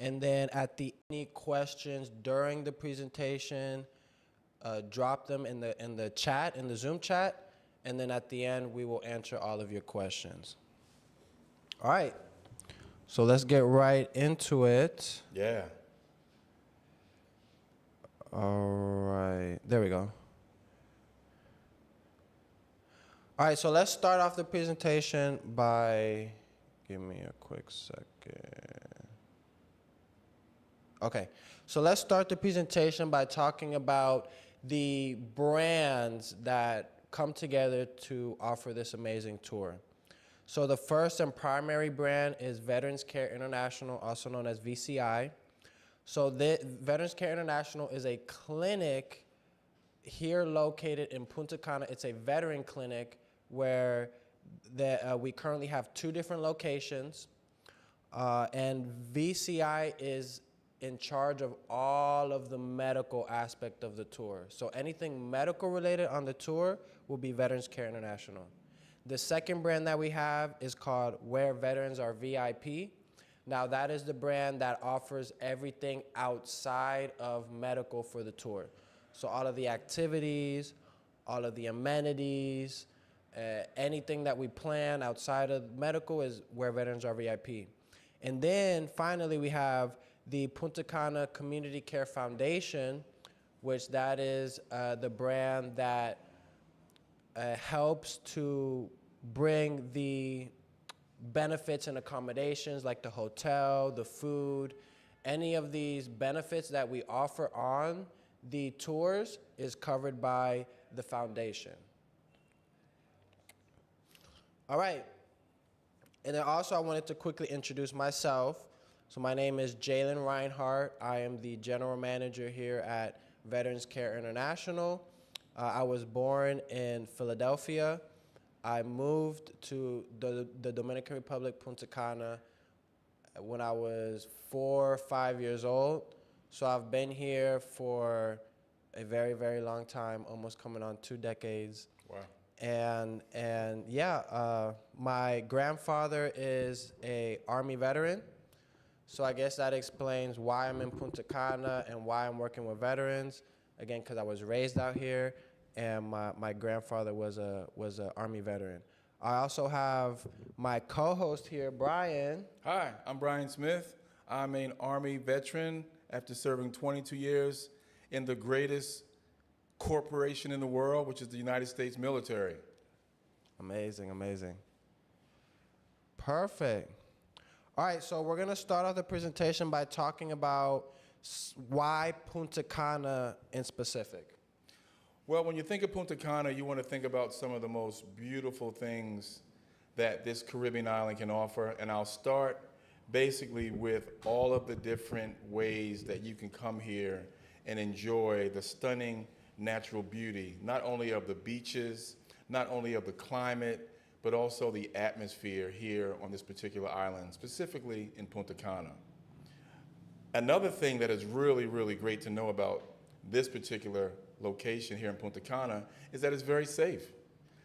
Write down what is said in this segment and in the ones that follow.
And then at the any questions during the presentation, drop them in the chat, in the Zoom chat, and then at the end we will answer all of your questions. All right, so let's get right into it. Yeah. All right, there we go. All right, so let's start off the presentation by, give me a quick second. Okay, so let's start the presentation by talking about the brands that come together to offer this amazing tour. So the first and primary brand is Veterans Care International, also known as VCI. So Veterans Care International is a clinic here located in Punta Cana. It's a veteran clinic where we currently have 2 different locations, and VCI is in charge of all of the medical aspect of the tour. So anything medical related on the tour will be Veterans Care International. The second brand that we have is called Where Veterans Are VIP. Now that is the brand that offers everything outside of medical for the tour. So all of the activities, all of the amenities, anything that we plan outside of medical is Where Veterans Are VIP. And then finally we have the Punta Cana Community Care Foundation, which that is the brand that helps to bring the benefits and accommodations like the hotel, the food, any of these benefits that we offer on the tours is covered by the foundation. All right, and then also I wanted to quickly introduce myself. So my name is Jalen Reinhardt. I am the general manager here at Veterans Care International. I was born in Philadelphia. I moved to the Dominican Republic, Punta Cana, when I was 4 or 5 years old. So I've been here for a very, very long time, almost coming on 2 decades. Wow. And yeah, my grandfather is a Army veteran. So I guess that explains why I'm in Punta Cana and why I'm working with veterans. Again, because I was raised out here, and my grandfather was a Army veteran. I also have my co-host here, Brian. Hi, I'm Brian Smith. I'm an Army veteran after serving 22 years in the greatest corporation in the world, which is the United States military. Amazing, amazing. Perfect. All right, so we're gonna start off the presentation by talking about why Punta Cana in specific. Well, when you think of Punta Cana, you want to think about some of the most beautiful things that this Caribbean island can offer. And I'll start basically with all of the different ways that you can come here and enjoy the stunning natural beauty, not only of the beaches, not only of the climate, but also the atmosphere here on this particular island, specifically in Punta Cana. Another thing that is really, really great to know about this particular location here in Punta Cana is that it's very safe.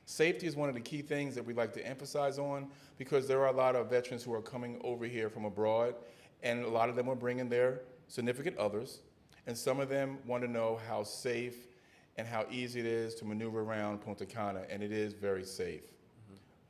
Safety is one of the key things that we like to emphasize on, because there are a lot of veterans who are coming over here from abroad, and a lot of them are bringing their significant others, and some of them want to know how safe and how easy it is to maneuver around Punta Cana, and it is very safe.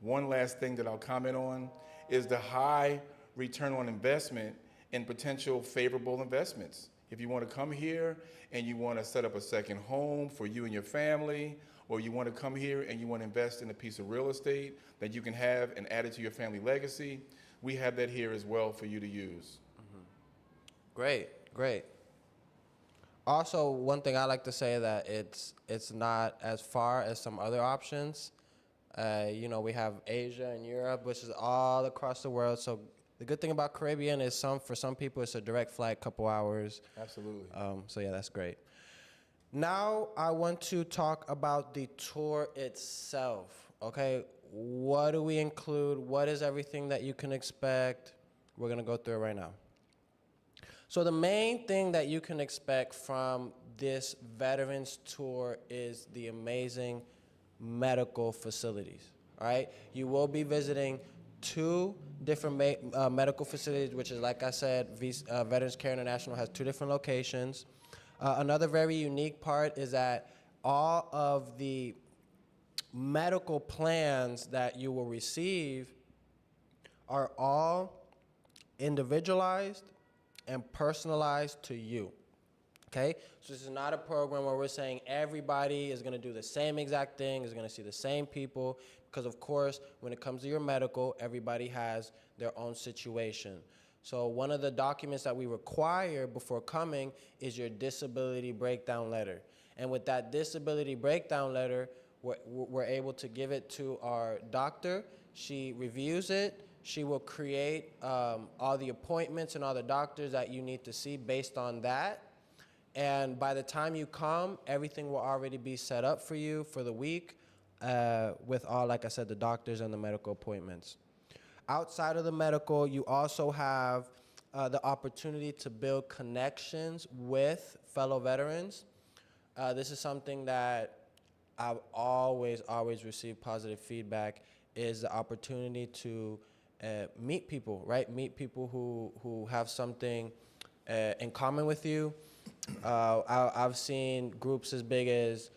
One last thing that I'll comment on is the high return on investment and potential favorable investments. If you want to come here and you want to set up a second home for you and your family, or you want to come here and you want to invest in a piece of real estate that you can have and add it to your family legacy, we have that here as well for you to use. Great, great. Also, one thing I like to say that it's not as far as some other options. You know, we have Asia and Europe, which is all across the world. So the good thing about Caribbean is for some people it's a direct flight, couple hours. Absolutely. So yeah, that's great. Now I want to talk about the tour itself. Okay, what do we include? What is everything that you can expect? We're gonna go through it right now. So the main thing that you can expect from this Veterans Tour is the amazing medical facilities, all right? You will be visiting two different medical facilities, which is, like I said, Veterans Care International has 2 different locations. Another very unique part is that all of the medical plans that you will receive are all individualized and personalized to you. Okay, so this is not a program where we're saying everybody is going to do the same exact thing, is going to see the same people, because of course, when it comes to your medical, everybody has their own situation. So one of the documents that we require before coming is your disability breakdown letter. And with that disability breakdown letter, we're able to give it to our doctor. She reviews it. She will create all the appointments and all the doctors that you need to see based on that. And by the time you come, everything will already be set up for you for the week with all, like I said, the doctors and the medical appointments. Outside of the medical, you also have the opportunity to build connections with fellow veterans. This is something that I've always received positive feedback, is the opportunity to meet people, right? Meet people who have something in common with you. I've seen groups as big as,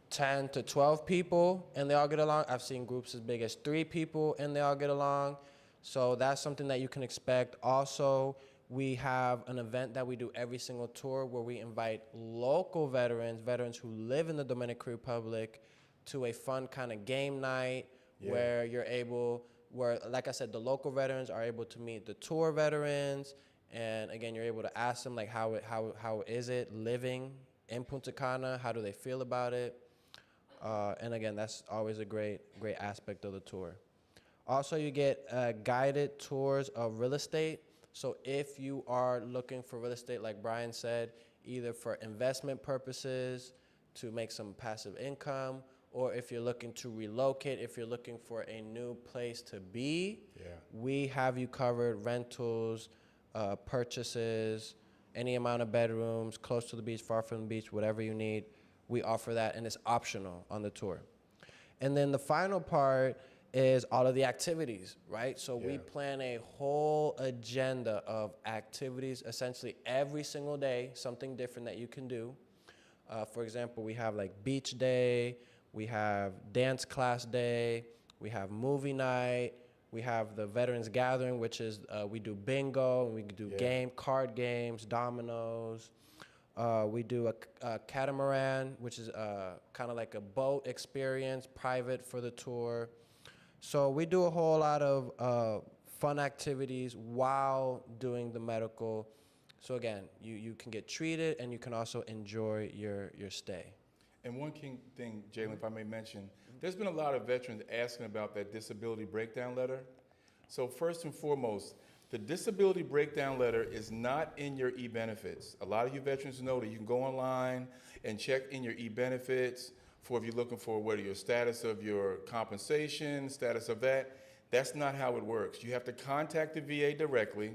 10 to 12 people and they all get along. I've seen groups as big as 3 people and they all get along. So that's something that you can expect. Also, we have an event that we do every single tour where we invite local veterans who live in the Dominican Republic, to a fun kind of game night where like I said, the local veterans are able to meet the tour veterans. And again, you're able to ask them, like, how is it living in Punta Cana? How do they feel about it? And again, that's always a great aspect of the tour. Also, you get guided tours of real estate. So if you are looking for real estate, like Brian said, either for investment purposes, to make some passive income, or if you're looking to relocate, if you're looking for a new place to be, we have you covered. Rentals, purchases, any amount of bedrooms, close to the beach, far from the beach, whatever you need, we offer that, and it's optional on the tour. And then the final part is all of the activities, right? So we plan a whole agenda of activities, essentially every single day, something different that you can do. For example, we have like beach day, we have dance class day, we have movie night, we have the Veterans Gathering, which is we do bingo, and we do card games, dominoes. We do a catamaran, which is kind of like a boat experience, private for the tour. So we do a whole lot of fun activities while doing the medical. So again, you can get treated and you can also enjoy your stay. And one key thing, Jalen, if I may mention, there's been a lot of veterans asking about that disability breakdown letter. So first and foremost, the disability breakdown letter is not in your e-benefits. A lot of you veterans know that you can go online and check in your e-benefits for if you're looking for whether your status of your compensation, status of that. That's not how it works. You have to contact the VA directly,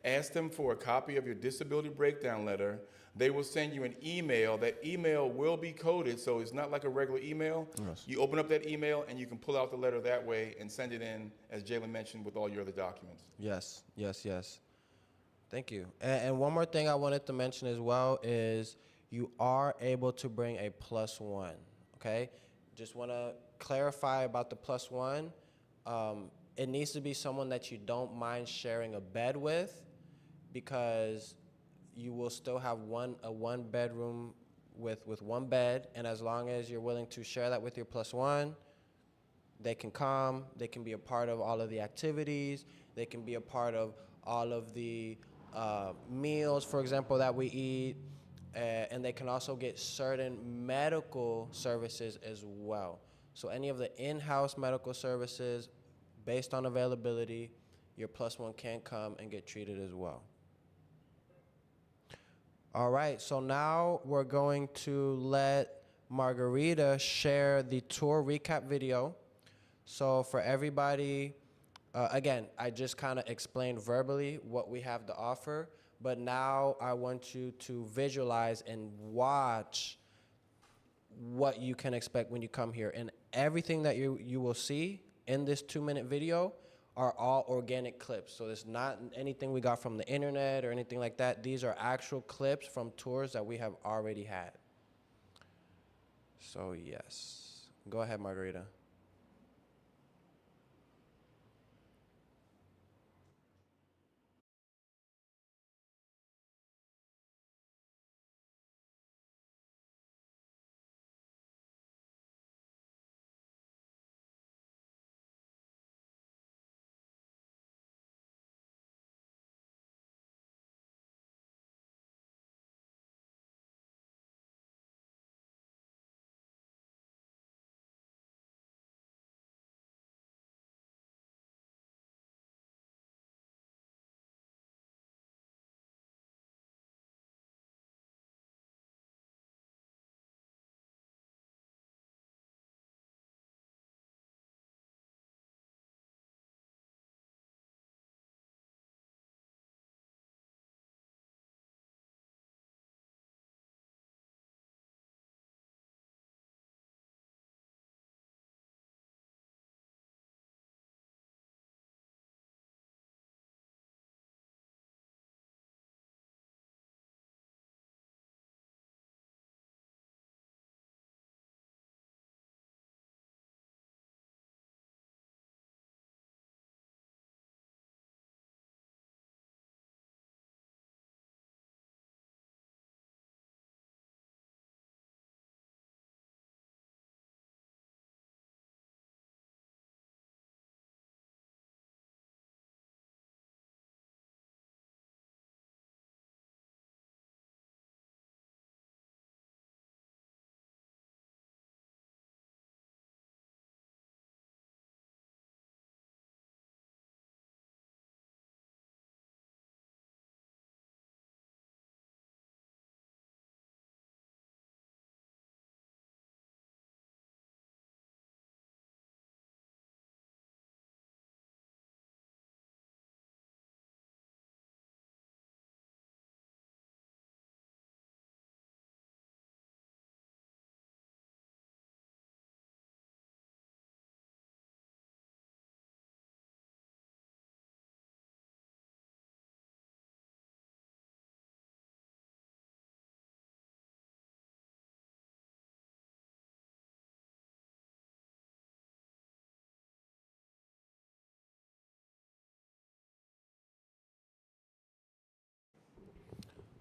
ask them for a copy of your disability breakdown letter. They will send you an email. That email will be coded, so it's not like a regular email. Yes. You open up that email and you can pull out the letter that way and send it in, as Jalen mentioned, with all your other documents. Yes. Thank you. And one more thing I wanted to mention as well is you are able to bring a +1, okay? Just want to clarify about the +1. It needs to be someone that you don't mind sharing a bed with, because you will still have a one bedroom with one bed, and as long as you're willing to share that with your +1, they can come, they can be a part of all of the activities, they can be a part of all of the meals, for example, that we eat, and they can also get certain medical services as well. So any of the in-house medical services, based on availability, your +1 can come and get treated as well. All right, so now we're going to let Margarita share the tour recap video. So for everybody, again, I just kind of explained verbally what we have to offer, but now I want you to visualize and watch what you can expect when you come here. And everything that you will see in this 2-minute video are all organic clips. So it's not anything we got from the internet or anything like that. These are actual clips from tours that we have already had. So yes, go ahead, Margarita.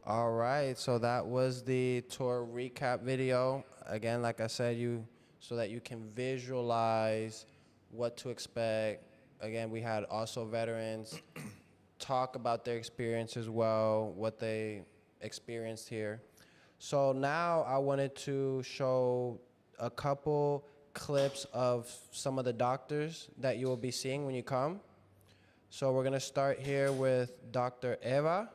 All right, so that was the tour recap video. Again, like I said, so that you can visualize what to expect. Again, we had also veterans talk about their experience as well, what they experienced here. So now I wanted to show a couple clips of some of the doctors that you will be seeing when you come. So we're gonna start here with Dr. Eva.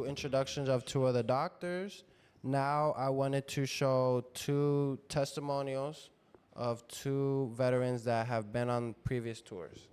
Introductions of two of the doctors. Now I wanted to show two testimonials of two veterans that have been on previous tours.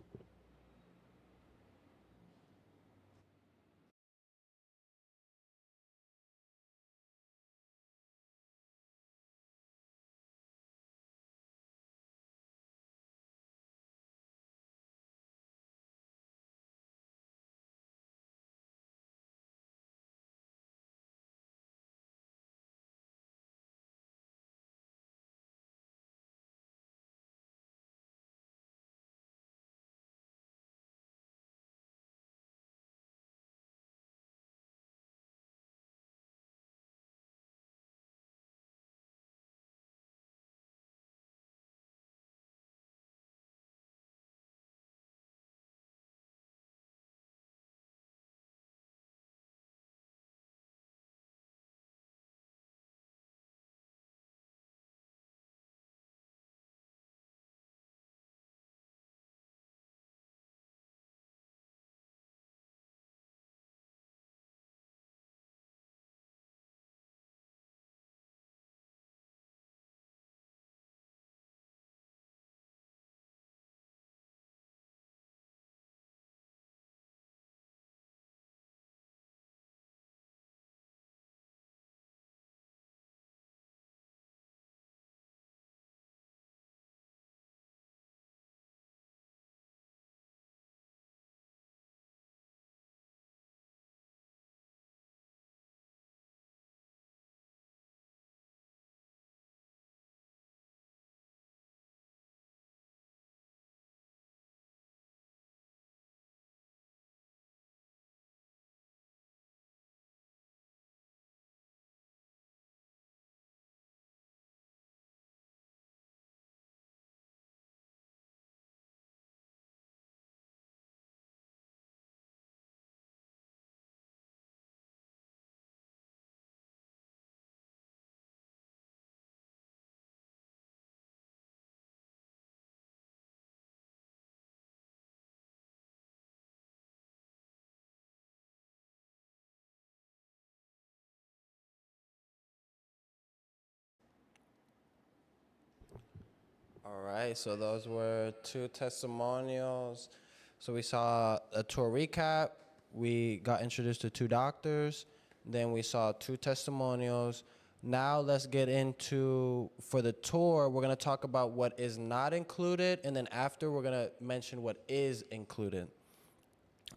All right, so those were two testimonials. So we saw a tour recap. We got introduced to two doctors. Then we saw two testimonials. Now let's get into, for the tour, we're gonna talk about what is not included, and then after we're gonna mention what is included.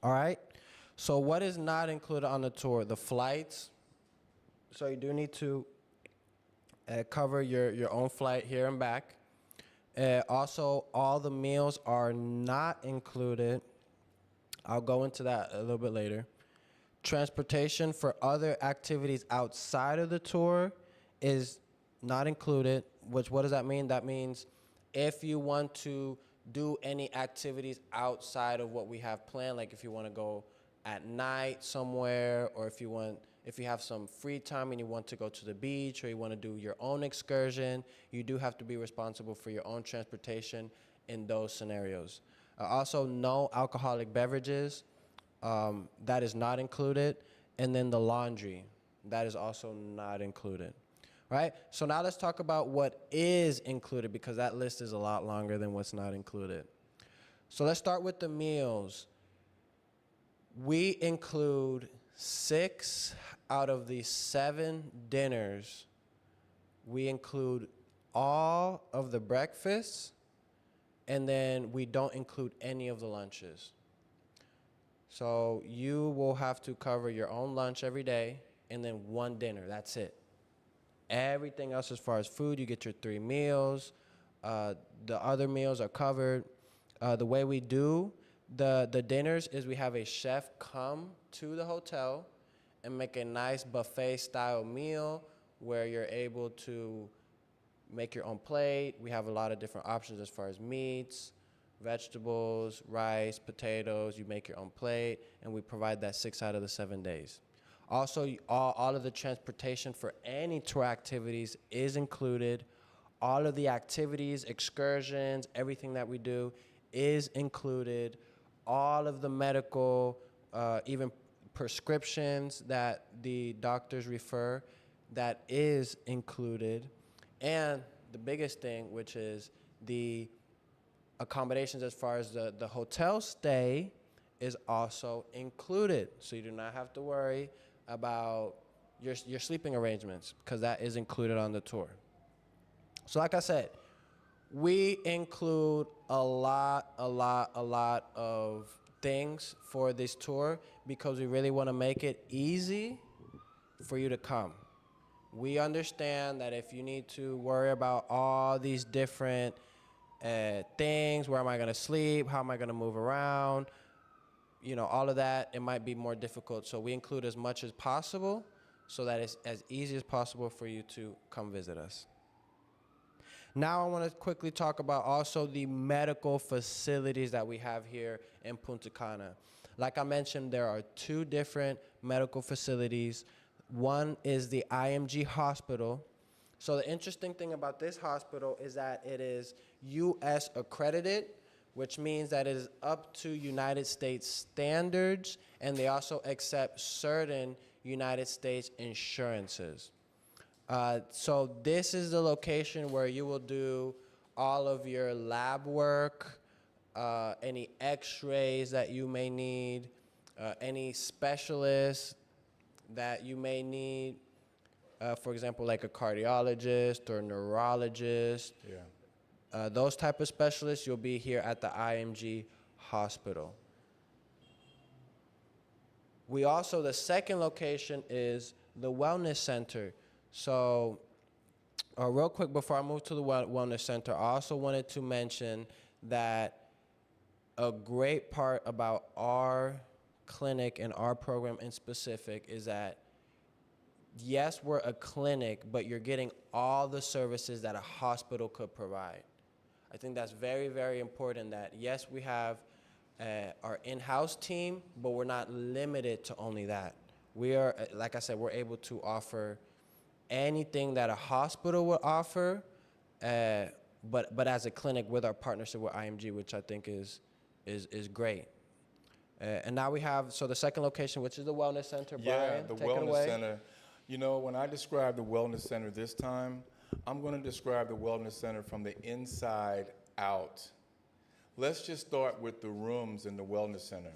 All right, so what is not included on the tour? The flights. So you do need to cover your own flight here and back. Also, all the meals are not included. I'll go into that a little bit later. Transportation for other activities outside of the tour is not included, which what does that mean? That means if you want to do any activities outside of what we have planned, like if you want to go at night somewhere, or if you have some free time and you want to go to the beach, or you want to do your own excursion, you do have to be responsible for your own transportation in those scenarios. Also, no alcoholic beverages, that is not included. And then the laundry, that is also not included. Right? So now let's talk about what is included, because that list is a lot longer than what's not included. So let's start with the meals. We include 6 out of the 7 dinners. We include all of the breakfasts, and then we don't include any of the lunches. So you will have to cover your own lunch every day, and then one dinner. That's it. Everything else, as far as food, you get your 3 meals. The other meals are covered. The way we do the dinners is we have a chef come to the hotel and make a nice buffet style meal where you're able to make your own plate. We have a lot of different options as far as meats, vegetables, rice, potatoes. You make your own plate, and we provide that 6 out of the 7 days. Also, all of the transportation for any tour activities is included. All of the activities, excursions, everything that we do is included. All of the medical, even prescriptions that the doctors refer, that is included, and the biggest thing, which is the accommodations as far as the hotel stay is also included. So you do not have to worry about your sleeping arrangements because that is included on the tour. So like I said, we include a lot of things for this tour because we really want to make it easy for you to come. We understand that if you need to worry about all these different things, where am I going to sleep, how am I going to move around, all of that, it might be more difficult. So we include as much as possible so that it's as easy as possible for you to come visit us. Now I want to quickly talk about also the medical facilities that we have here in Punta Cana. Like I mentioned, there are 2 different medical facilities. One is the IMG Hospital. So the interesting thing about this hospital is that it is U.S. accredited, which means that it is up to United States standards, and they also accept certain United States insurances. So this is the location where you will do all of your lab work, any x-rays that you may need, any specialists that you may need, for example, like a cardiologist or neurologist. Yeah. Those type of specialists, you'll be here at the IMG Hospital. We also, the second location is the Wellness Center. So real quick before I move to the Wellness Center, I also wanted to mention that a great part about our clinic and our program in specific is that, yes, we're a clinic, but you're getting all the services that a hospital could provide. I think that's very, very important that, yes, we have our in-house team, but we're not limited to only that. We are, like I said, we're able to offer anything that a hospital would offer, but as a clinic with our partnership with IMG, which I think is great. And now we have, so the second location, which is the Wellness Center. Yeah, Brian, the take it Wellness away. Center. When I describe the Wellness Center this time, I'm going to describe the Wellness Center from the inside out. Let's just start with the rooms in the Wellness Center.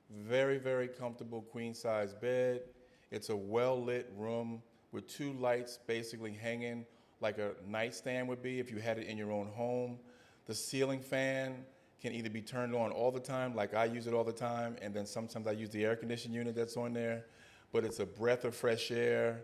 Very, very comfortable queen-size bed. It's a well-lit room with 2 lights basically hanging like a nightstand would be if you had it in your own home. The ceiling fan can either be turned on all the time, like I use it all the time, and then sometimes I use the air conditioning unit that's on there, but it's a breath of fresh air.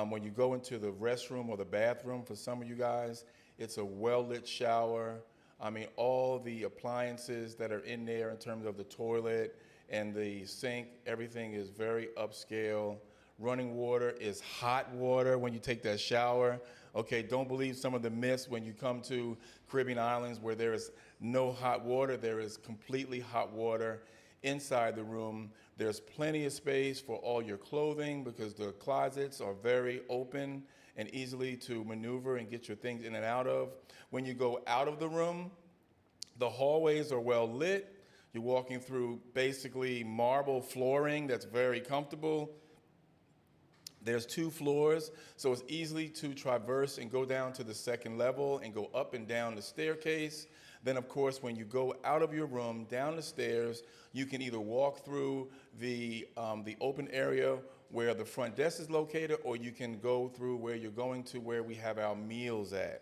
When you go into the restroom or the bathroom, for some of you guys, it's a well-lit shower. I mean, all the appliances that are in there in terms of the toilet and the sink, everything is very upscale. Running water is hot water when you take that shower. Okay, don't believe some of the myths when you come to Caribbean islands where there is no hot water. There is completely hot water inside the room. There's plenty of space for all your clothing because the closets are very open and easily to maneuver and get your things in and out of. When you go out of the room, the hallways are well lit. You're walking through basically marble flooring that's very comfortable. There's 2 floors, so it's easy to traverse and go down to the second level and go up and down the staircase. Then, of course, when you go out of your room, down the stairs, you can either walk through the open area where the front desk is located, or you can go through where you're going to where we have our meals at.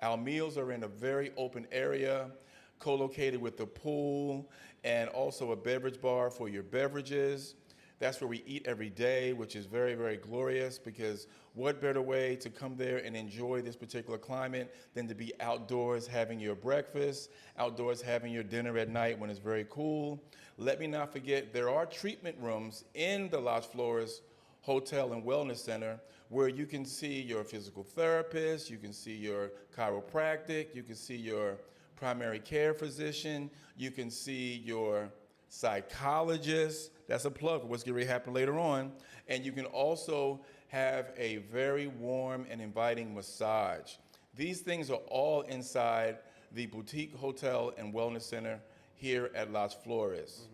Our meals are in a very open area, co-located with the pool, and also a beverage bar for your beverages. That's where we eat every day, which is very, very glorious because what better way to come there and enjoy this particular climate than to be outdoors having your breakfast, outdoors having your dinner at night when it's very cool. Let me not forget, there are treatment rooms in the Las Flores Hotel and Wellness Center where you can see your physical therapist, you can see your chiropractic, you can see your primary care physician, you can see your psychologist. That's a plug for what's going to happen later on. And you can also have a very warm and inviting massage. These things are all inside the Boutique Hotel and Wellness Center here at Las Flores.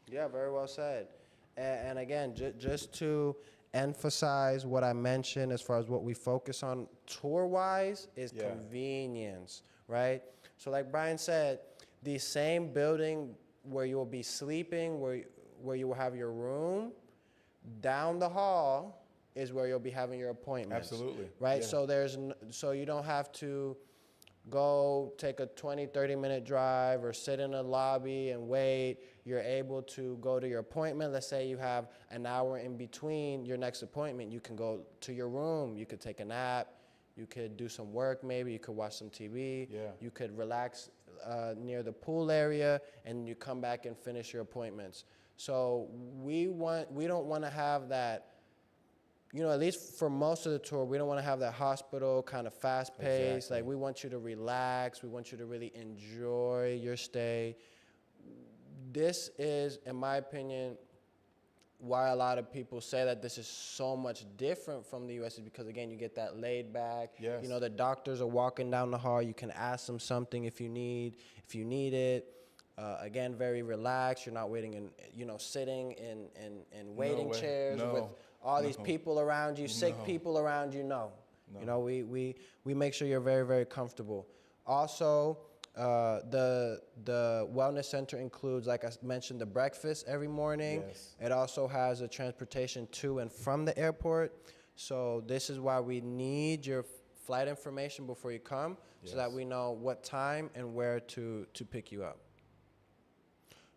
Yeah, very well said. And again, just to emphasize what I mentioned as far as what we focus on tour-wise is Yeah. convenience, right? So like Brian said, the same building where you will be sleeping, where you will have your room, down the hall is where you'll be having your appointments. Absolutely. Right? Yeah. So you don't have to go take a 20, 30-minute drive or sit in a lobby and wait. You're able to go to your appointment. Let's say you have an hour in between your next appointment. You can go to your room. You could take a nap. You could do some work maybe. You could watch some TV. Yeah. You could relax near the pool area, and you come back and finish your appointments. So we don't want to have that, at least for most of the tour, we don't want to have that hospital kind of fast pace. Exactly. Like, we want you to relax. We want you to really enjoy your stay. This is, in my opinion, why a lot of people say that this is so much different from the U.S. is because, again, you get that laid back. Yes. The doctors are walking down the hall. You can ask them something if you need it. Again, very relaxed. You're not waiting sitting in waiting way. chairs No. with all these No. people around you, sick No. people around you. No. No. We make sure you're very, very comfortable. Also, the wellness center includes, like I mentioned, the breakfast every morning. Yes. It also has a transportation to and from the airport. So this is why we need your flight information before you come, so that Yes. we know what time and where to pick you up.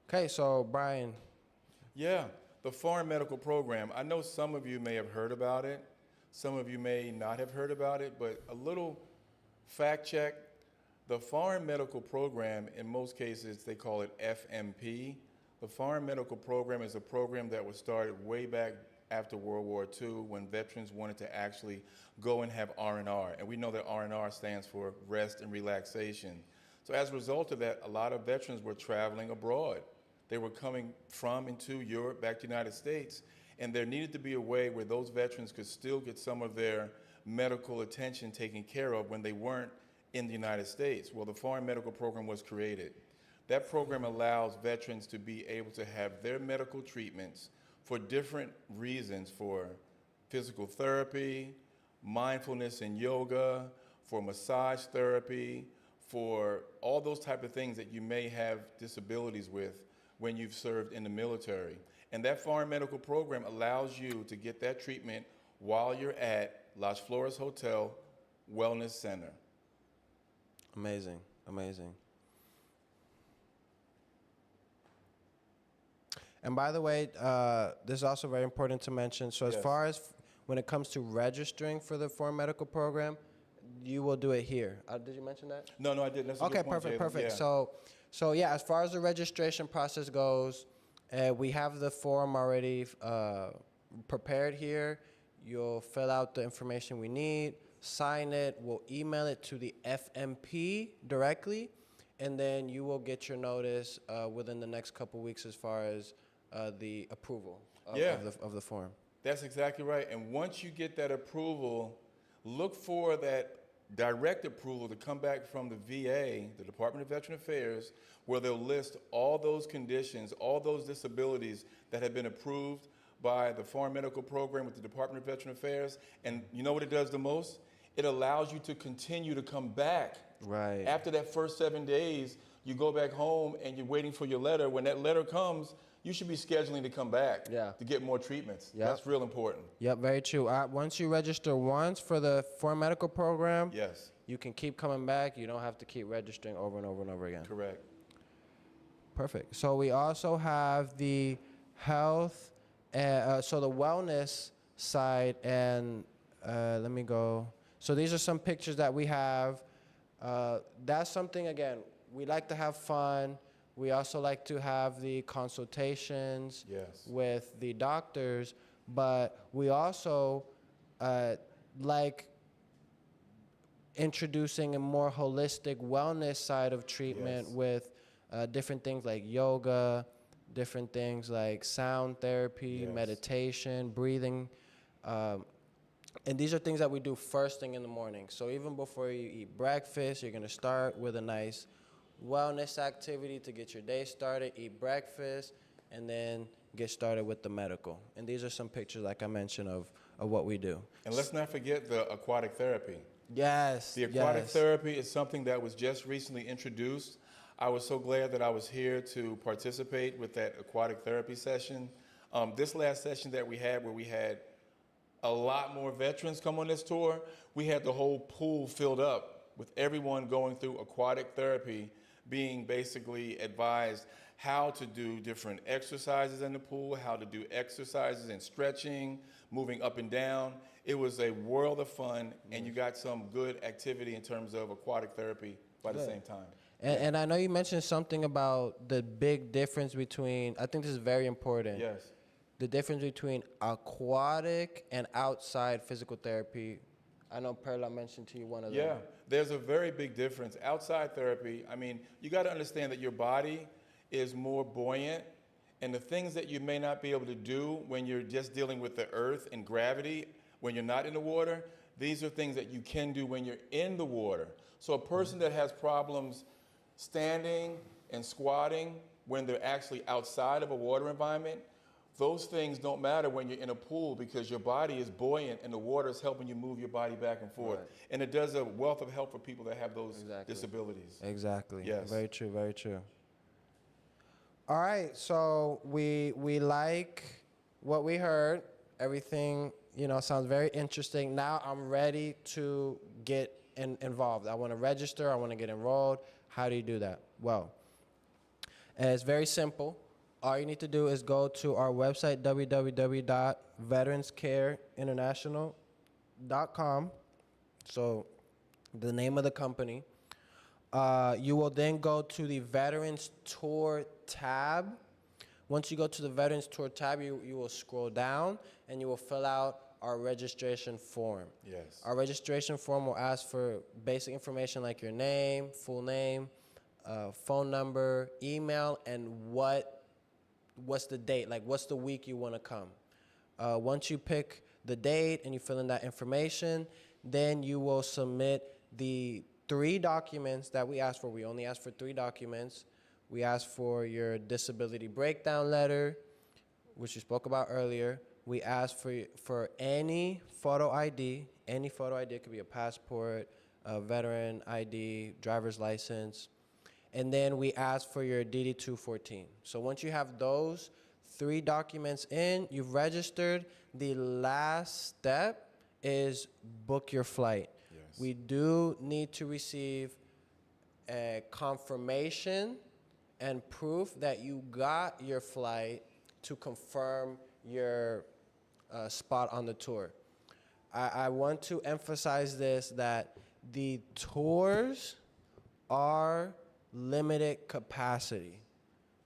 Okay, so Brian. Yeah, the Foreign Medical Program. I know some of you may have heard about it. Some of you may not have heard about it, but a little fact check. The Foreign Medical Program, in most cases, they call it FMP. The Foreign Medical Program is a program that was started way back after World War II when veterans wanted to actually go and have R&R. And we know that R&R stands for rest and relaxation. So as a result of that, a lot of veterans were traveling abroad. They were coming from and to Europe, back to the United States, and there needed to be a way where those veterans could still get some of their medical attention taken care of when they weren't in the United States. Well, the Foreign Medical Program was created. That program allows veterans to be able to have their medical treatments for different reasons, for physical therapy, mindfulness and yoga, for massage therapy, for all those type of things that you may have disabilities with when you've served in the military. And that Foreign Medical Program allows you to get that treatment while you're at Las Flores Hotel Wellness Center. Amazing, amazing. And by the way, this is also very important to mention. So as Yes. far as when it comes to registering for the Foreign Medical Program, you will do it here. Did you mention that? No, I didn't. That's a Okay, good point, perfect, Jalen. perfect. Yeah. So yeah, as far as the registration process goes, we have the form already prepared here. You'll fill out the information we need, sign it, we'll email it to the FMP directly, and then you will get your notice within the next couple weeks as far as the approval of the form. That's exactly right. And once you get that approval, look for that direct approval to come back from the VA, the Department of Veteran Affairs, where they'll list all those conditions, all those disabilities that have been approved by the Foreign Medical Program with the Department of Veteran Affairs. And you know what it does the most? It allows you to continue to come back. Right. After that first 7 days, you go back home and you're waiting for your letter. When that letter comes, you should be scheduling to come back to get more treatments. Yep. That's real important. Yep, very true. Once you register once for the Foreign Medical Program, Yes, you can keep coming back. You don't have to keep registering over and over and over again. correct. Perfect. So we also have the health, so the wellness side, and let me go. So these are some pictures that we have. That's something, again, we like to have fun. We also like to have the consultations Yes. with the doctors, but we also like introducing a more holistic wellness side of treatment Yes. with different things like yoga, different things like sound therapy, Yes. meditation, breathing. And these are things that we do first thing in the morning. So even before you eat breakfast, you're going to start with a nice wellness activity to get your day started, eat breakfast, and then get started with the medical. And these are some pictures, like I mentioned, of what we do. And let's not forget the aquatic therapy. Yes. The aquatic yes. therapy is something that was just recently introduced. I was so glad that I was here to participate with that aquatic therapy session. This last session that we had, where we had a lot more veterans come on this tour, we had the whole pool filled up with everyone going through aquatic therapy, being basically advised how to do different exercises in the pool, how to do exercises and stretching, moving up and down. It was a world of fun, and you got some good activity in terms of aquatic therapy by the same time. And I know you mentioned something about the big difference between, I think this is very important. Yes. The difference between aquatic and outside physical therapy. I know Perla mentioned to you one of them. Yeah, there's a very big difference. Outside therapy, I mean, you got to understand that your body is more buoyant, and the things that you may not be able to do when you're just dealing with the earth and gravity, when you're not in the water, these are things that you can do when you're in the water. So a person that has problems standing and squatting when they're actually outside of a water environment, those things don't matter when you're in a pool, because your body is buoyant and the water is helping you move your body back and forth. Right. And it does a wealth of help for people that have those Exactly. disabilities. Exactly. Yes. Very true, very true. All right, so we like what we heard. Everything, sounds very interesting. Now I'm ready to get involved. I want to register, I want to get enrolled. How do you do that? Well, it's very simple. All you need to do is go to our website, www.veteranscareinternational.com. So the name of the company. You will then go to the Veterans Tour tab. Once you go to the Veterans Tour tab, you will scroll down and you will fill out our registration form. Yes. Our registration form will ask for basic information like your name, full name, phone number, email, and what's the date, like what's the week you want to come. Once you pick the date and you fill in that information, then you will submit the 3 documents that we ask for. We only ask for 3 documents. We ask for your disability breakdown letter, which you spoke about earlier. We ask for any photo ID. Any photo ID. It could be a passport, a veteran ID, driver's license. And then we ask for your DD-214. So once you have those 3 documents in, you've registered, the last step is book your flight. Yes. We do need to receive a confirmation and proof that you got your flight to confirm your spot on the tour. I want to emphasize this, that the tours are limited capacity.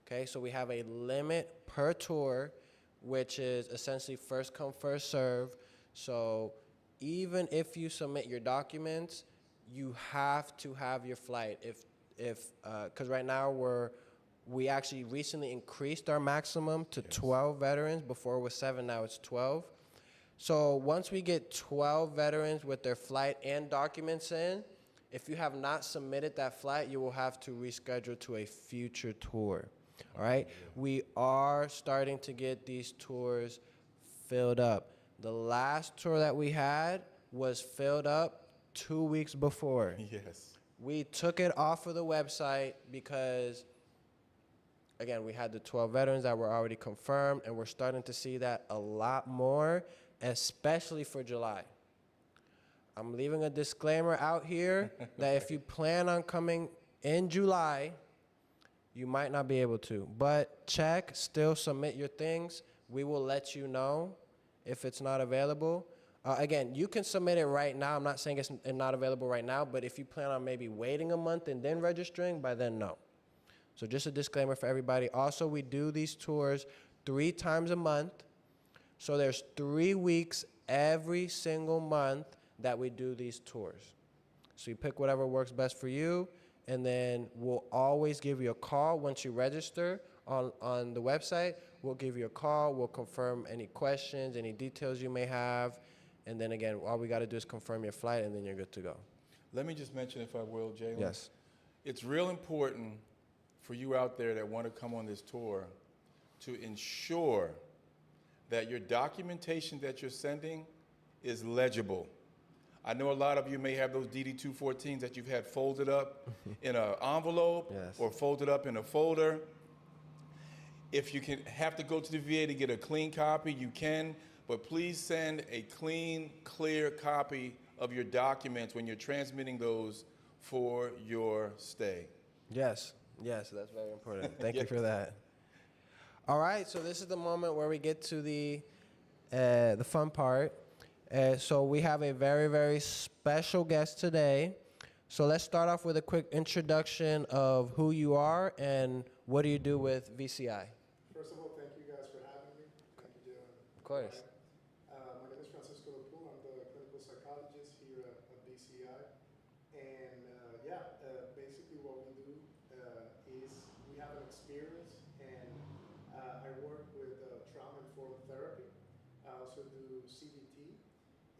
Okay, so we have a limit per tour, which is essentially first come, first serve. So even if you submit your documents, you have to have your flight. Because right now we actually recently increased our maximum to 12 veterans. Before it was 7, now it's 12. So once we get 12 veterans with their flight and documents in, if you have not submitted that flight, you will have to reschedule to a future tour. All right? We are starting to get these tours filled up. The last tour that we had was filled up 2 weeks before. Yes. We took it off of the website because, again, we had the 12 veterans that were already confirmed, and we're starting to see that a lot more, especially for July. I'm leaving a disclaimer out here that if you plan on coming in July, you might not be able to. But check, still submit your things. We will let you know if it's not available. Again, you can submit it right now. I'm not saying it's not available right now, but if you plan on maybe waiting a month and then registering, by then, no. So just a disclaimer for everybody. Also, we do these tours 3 times a month. So there's 3 weeks every single month that we do these tours. So you pick whatever works best for you, and then we'll always give you a call once you register on the website. We'll give you a call. We'll confirm any questions, any details you may have. And then again, all we got to do is confirm your flight, and then you're good to go. Let me just mention, if I will, Jalen. Yes. It's real important for you out there that want to come on this tour to ensure that your documentation that you're sending is legible. I know a lot of you may have those DD-214s that you've had folded up in an envelope Yes. or folded up in a folder. If you can have to go to the VA to get a clean copy, you can, but please send a clean, clear copy of your documents when you're transmitting those for your stay. Yes, yes, that's very important. Thank you for that. All right, so this is the moment where we get to the fun part. So we have a very, very special guest today. So let's start off with a quick introduction of who you are and what do you do with VCI. First of all, thank you guys for having me. Thank you, Dylan. Of course. My name is Francisco Lepul. I'm the clinical psychologist here at BCI. And basically what we do is we have an experience, and I work with trauma-informed therapy. I also do CBT.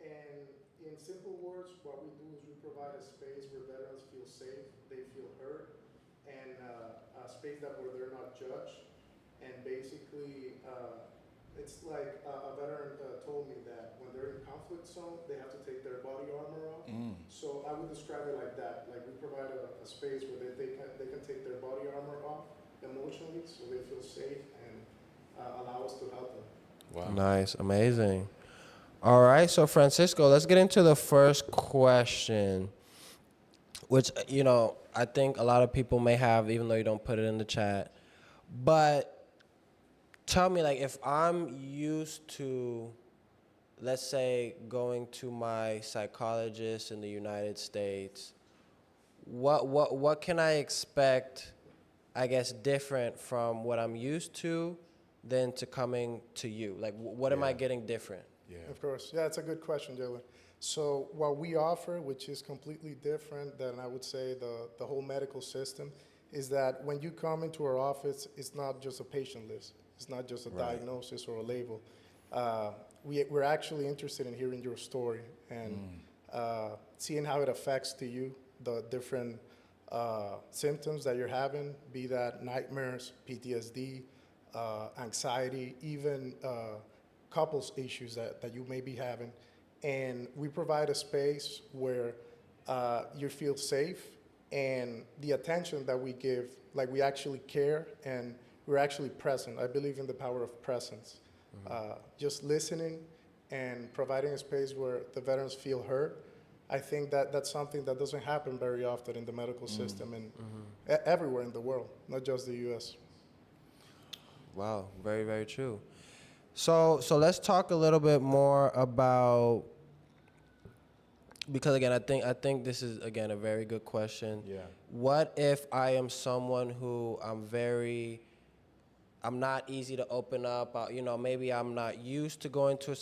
And in simple words, what we do is we provide a space where veterans feel safe, they feel heard, and a space where they're not judged. And basically, it's like a veteran told me that when they're in conflict zone, they have to take their body armor off. So I would describe it like that. Like we provide a space where they can take their body armor off emotionally, so they feel safe and allow us to help them. Wow. Nice, amazing. All right, so Francisco, let's get into the first question, which, I think a lot of people may have, even though you don't put it in the chat. But tell me, like, if I'm used to, let's say, going to my psychologist in the United States, what can I expect, I guess, different from what I'm used to than to coming to you? Like, what am I getting different? Yeah. Of course. Yeah, it's a good question, Dylan. So what we offer, which is completely different than I would say the whole medical system, is that when you come into our office, it's not just a patient list. It's not just a diagnosis or a label. We're actually interested in hearing your story and seeing how it affects to you the different symptoms that you're having, be that nightmares, PTSD, anxiety, even couples issues that you may be having. And we provide a space where you feel safe, and the attention that we give, like we actually care and we're actually present. I believe in the power of presence. Just listening and providing a space where the veterans feel heard. I think that's something that doesn't happen very often in the medical system and everywhere in the world, not just the U.S. Wow, very, very true. So let's talk a little bit more about, because again, I think this is again a very good question. Yeah. What if I am someone who I'm not easy to open up. Maybe I'm not used to going to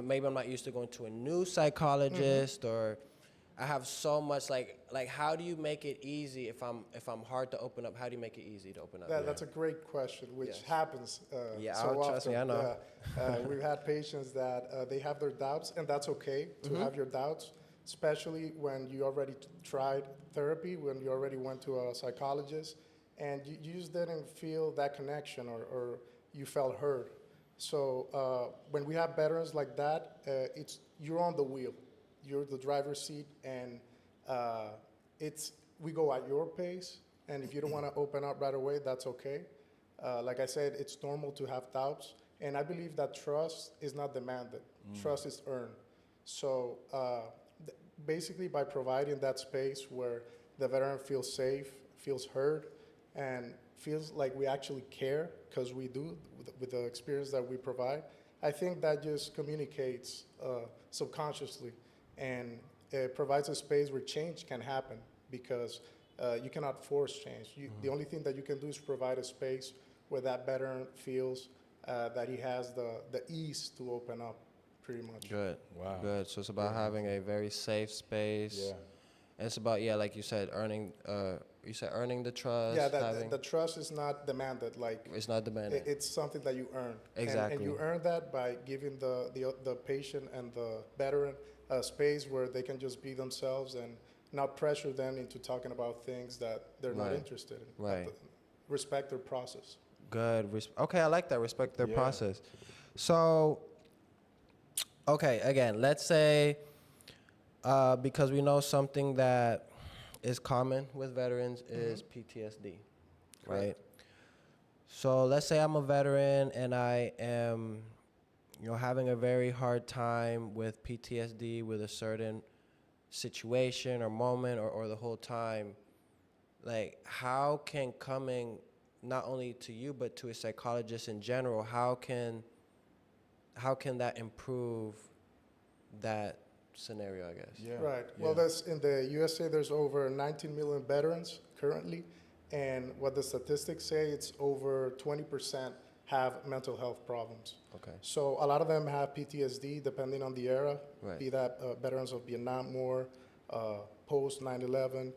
maybe I'm not used to going to a new psychologist, or I have so much like how do you make it easy if I'm hard to open up? How do you make it easy to open up? That's a great question, which Yes. happens Yeah, so often. trust me, I know. We've had patients that they have their doubts, and that's okay to have your doubts, especially when you already tried therapy, when you already went to a psychologist, and you just didn't feel that connection or you felt heard. So when we have veterans like that, you're on the wheel. You're the driver's seat, and we go at your pace. And if you don't want to open up right away, that's okay. Like I said, it's normal to have doubts, and I believe that trust is not demanded. Trust is earned. So basically, by providing that space where the veteran feels safe, feels heard, and feels like we actually care, because we do with the experience that we provide, I think that just communicates subconsciously. And it provides a space where change can happen, because you cannot force change. The only thing that you can do is provide a space where that veteran feels that he has the ease to open up, pretty much. Good. Wow. Good. So it's about having a very safe space. Yeah. And it's about, like you said, earning the trust. Yeah, the trust is not demanded. Like It's not demanding. it's something that you earn. Exactly. And you earn that by giving the patient and the veteran a space where they can just be themselves and not pressure them into talking about things that they're not Right. interested in. Right. Respect their process. Good. Okay, I like that. Respect their Yeah. process. So, okay, again, let's say because we know something that is common with veterans is PTSD, right? So let's say I'm a veteran and I am, having a very hard time with PTSD with a certain situation or moment or the whole time. Like, how can coming not only to you but to a psychologist in general, how can that improve that scenario, I guess? Yeah. Right. Yeah. Well, that's in the USA. There's over 19 million veterans currently, and what the statistics say, it's over 20% have mental health problems. Okay. So a lot of them have PTSD, depending on the era, Right. be that veterans of Vietnam War, post 9/11,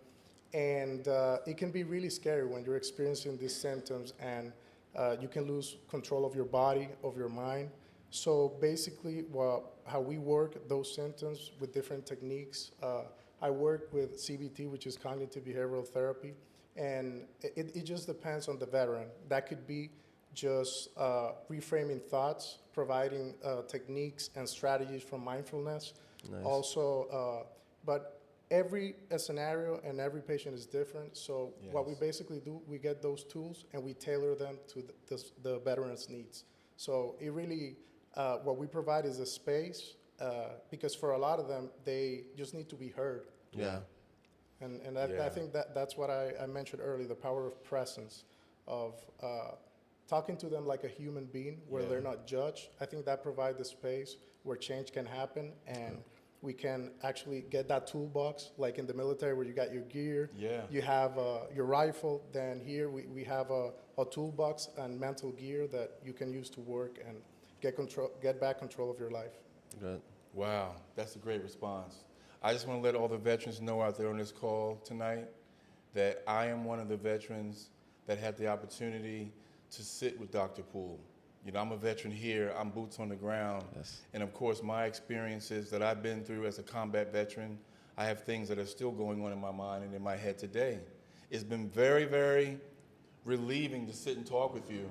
and it can be really scary when you're experiencing these symptoms, and you can lose control of your body, of your mind. So basically, how we work those symptoms with different techniques. I work with CBT, which is cognitive behavioral therapy, and it just depends on the veteran. That could be just reframing thoughts, providing techniques and strategies from mindfulness. Nice. Also, but every scenario and every patient is different. So what we Yes. basically do, we get those tools and we tailor them to the veteran's needs. So it really, what we provide is a space, because for a lot of them, they just need to be heard. Yeah. And Yeah. I think that's what I mentioned earlier, the power of presence, of talking to them like a human being where Yeah. they're not judged. I think that provides the space where change can happen, and we can actually get that toolbox, like in the military where you got your gear, Yeah. you have your rifle, then here we have a toolbox and mental gear that you can use to work and get back control of your life. Good. Wow, that's a great response. I just want to let all the veterans know out there on this call tonight that I am one of the veterans that had the opportunity to sit with Dr. Poole. I'm a veteran here, I'm boots on the ground. Yes. And of course, my experiences that I've been through as a combat veteran, I have things that are still going on in my mind and in my head today. It's been very, very relieving to sit and talk with you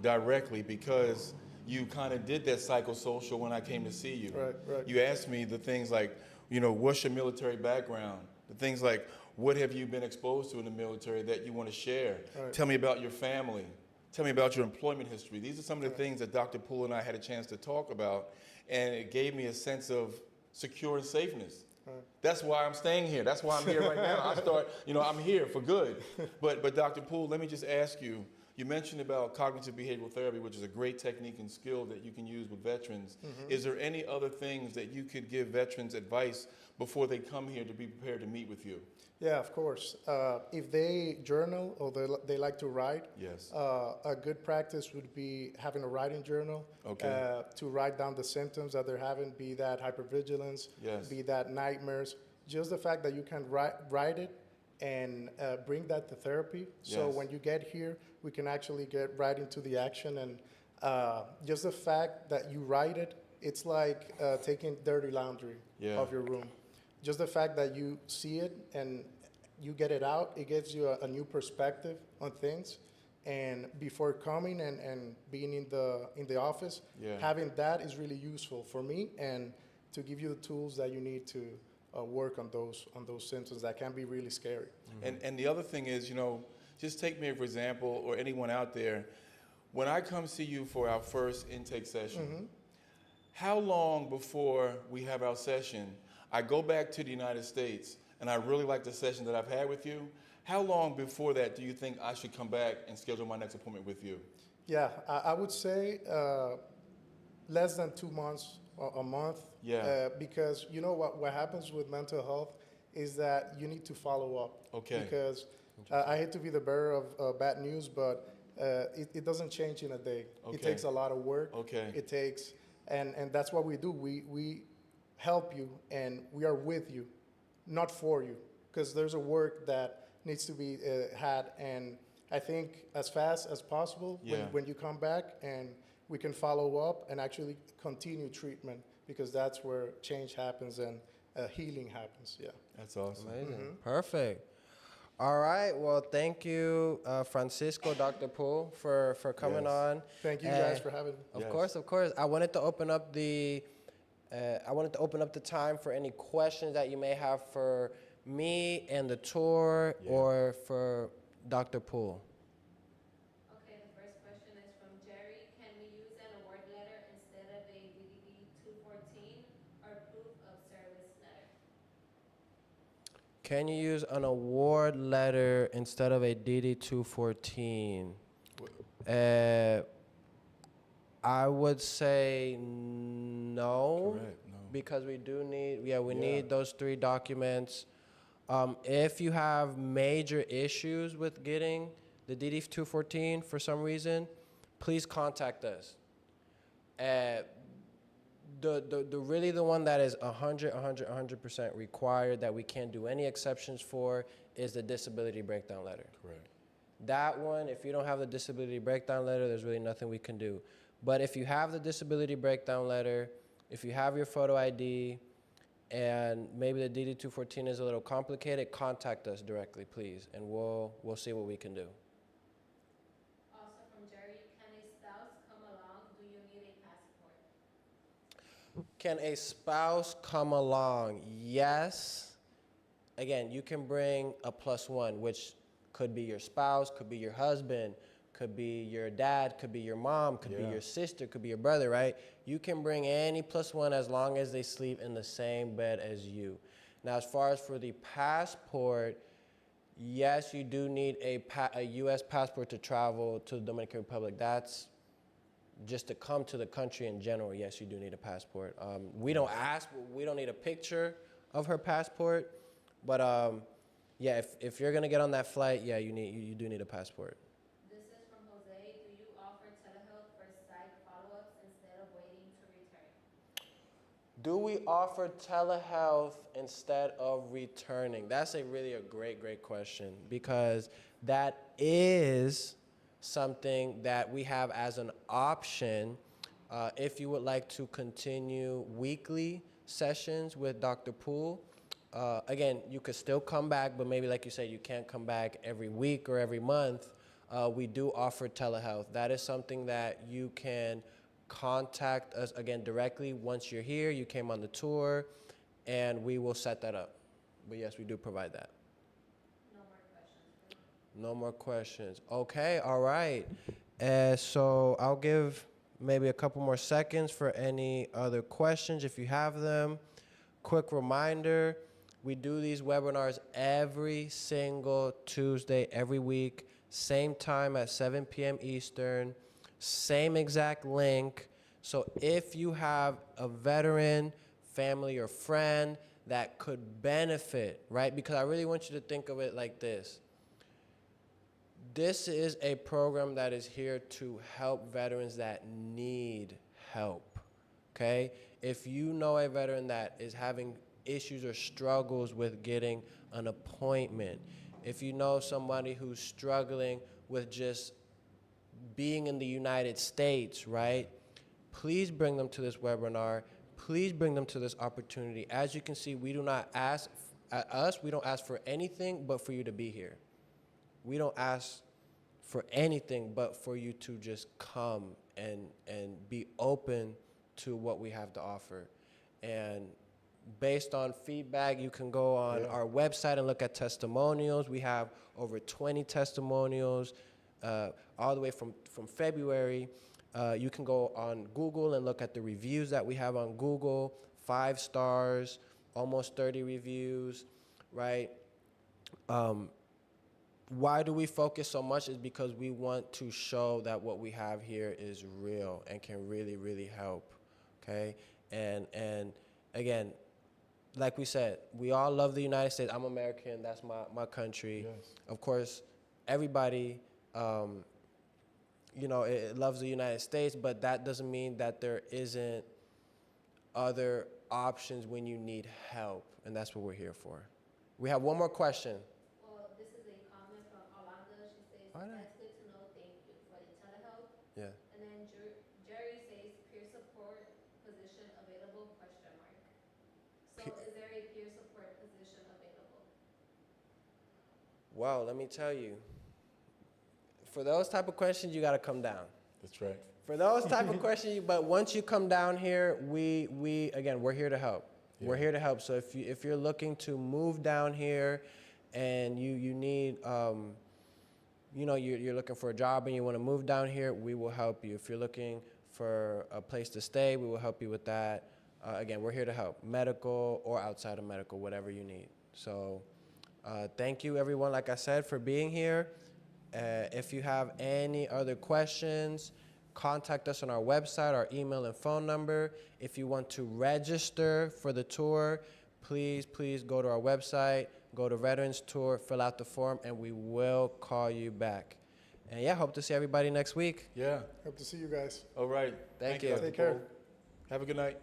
directly because you kind of did that psychosocial when I came to see you. Right. You asked me the things like, what's your military background? The things like, what have you been exposed to in the military that you want to share? Right. Tell me about your family. Tell me about your employment history. These are some of the things that Dr. Poole and I had a chance to talk about, and it gave me a sense of secure and safeness. That's why I'm staying here. That's why I'm here right now. I'm here for good. But Dr. Poole, let me just ask you, you mentioned about cognitive behavioral therapy, which is a great technique and skill that you can use with veterans. Is there any other things that you could give veterans advice before they come here to be prepared to meet with you? Yeah, of course. If they journal or they like to write, Yes. a good practice would be having a writing journal. Okay. To write down the symptoms that they're having, be that hypervigilance, Yes. be that nightmares. Just the fact that you can write it and bring that to therapy. So Yes. when you get here, we can actually get right into the action. And just the fact that you write it, it's like taking dirty laundry Yeah. of your room. Just the fact that you see it and you get it out, it gives you a new perspective on things. And before coming and being in the office, Yeah. having that is really useful for me and to give you the tools that you need to work on those symptoms that can be really scary. And the other thing is, just take me for example, or anyone out there, when I come see you for our first intake session, how long before we have our session, I go back to the United States and I really like the session that I've had with you, how long before that do you think I should come back and schedule my next appointment with you? Yeah, I would say less than 2 months or a month. Yeah. Because you know what happens with mental health is that you need to follow up. Okay. Because I hate to be the bearer of bad news, but it doesn't change in a day. Okay. It takes a lot of work. Okay. It takes, and that's what we do. We help you and we are with you, not for you, because there's a work that needs to be had. And I think as fast as possible Yeah. when you come back, and we can follow up and actually continue treatment, because that's where change happens and healing happens. Yeah. That's awesome. Amazing. Perfect. All right. Well, thank you, Francisco, Dr. Poole, for coming Yes. on. Thank you And guys for having me. Of Yes. course, of course. I wanted to open up the time for any questions that you may have for me and the tour Yeah. or for Dr. Poole. Okay, the first question is from Jerry. Can we use an award letter instead of a DDD 214 or proof of service letter? Can you use an award letter instead of a DD 214? I would say no. Correct, no. Because we do need, we Yeah. need those 3 documents. If you have major issues with getting the DD 214 for some reason, please contact us. The one that is 100% required that we can't do any exceptions for is the disability breakdown letter. Correct. That one, if you don't have the disability breakdown letter, there's really nothing we can do. But if you have the disability breakdown letter, if you have your photo ID, and maybe the DD 214 is a little complicated, contact us directly, please, and we'll see what we can do. Also from Jerry, can a spouse come along? Do you need a passport? Can a spouse come along? Yes. Again, you can bring a +1, which could be your spouse, could be your husband, could be your dad, could be your mom, could be Yeah. your sister, could be your brother, right? You can bring any +1 as long as they sleep in the same bed as you. Now, as far as for the passport, yes, you do need a U.S. passport to travel to the Dominican Republic. That's just to come to the country in general. Yes, you do need a passport. We don't need a picture of her passport, but yeah, if you're gonna get on that flight, yeah, you do need a passport. This is from Jose. Do you offer telehealth for psych follow-ups instead of waiting to return? Do we offer telehealth instead of returning? That's a great question, because that is something that we have as an option if you would like to continue weekly sessions with Dr. Poole. Again, you could still come back, but maybe like you said, you can't come back every week or every month. We do offer telehealth. That is something that you can contact us again directly once you're here, you came on the tour, and we will set that up. But yes, we do provide that. No more questions, please. No more questions. Okay, all right. So I'll give maybe a couple more seconds for any other questions if you have them. Quick reminder, we do these webinars every single Tuesday, every week, same time at 7 p.m. Eastern, same exact link. So if you have a veteran, family, or friend that could benefit, right? Because I really want you to think of it like this. This is a program that is here to help veterans that need help, okay? If you know a veteran that is having issues or struggles with getting an appointment, if you know somebody who's struggling with just being in the United States, right? Please bring them to this webinar. Please bring them to this opportunity. As you can see, we do not ask, we don't ask for anything but for you to be here. We don't ask for anything but for you to just come and be open to what we have to offer. And based on feedback, you can go on our website and look at testimonials. We have over 20 testimonials all the way from February. You can go on Google and look at the reviews that we have on Google, 5 stars, almost 30 reviews, right? Why do we focus so much is because we want to show that what we have here is real and can really, really help, okay? And again, like we said, we all love the United States. I'm American, that's my country. Yes. Of course, everybody, you know, it loves the United States, but that doesn't mean that there isn't other options when you need help, and that's what we're here for. We have one more question. Well, this is a comment from Alanda. She says, All right. that's good to know. Thank you for the telehealth. Yeah. And then Jerry says, peer support position available, question mark. So is there a peer support position available? Well, let me tell you. For those type of questions, you got to come down. That's right. For those type of questions, but once you come down here, we again, we're here to help. We're here to help. So if you're looking to move down here, and you need you're looking for a job and you want to move down here, we will help you. If you're looking for a place to stay, we will help you with that. Again, we're here to help, medical or outside of medical, whatever you need. So thank you, everyone, like I said, for being here. If you have any other questions, contact us on our website, our email and phone number. If you want to register for the tour, please go to our website, go to Veterans Tour, fill out the form, and we will call you back. And yeah, hope to see everybody next week. Yeah. Hope to see you guys. All right. Thank you. Dr. Take care. Pohl. Have a good night.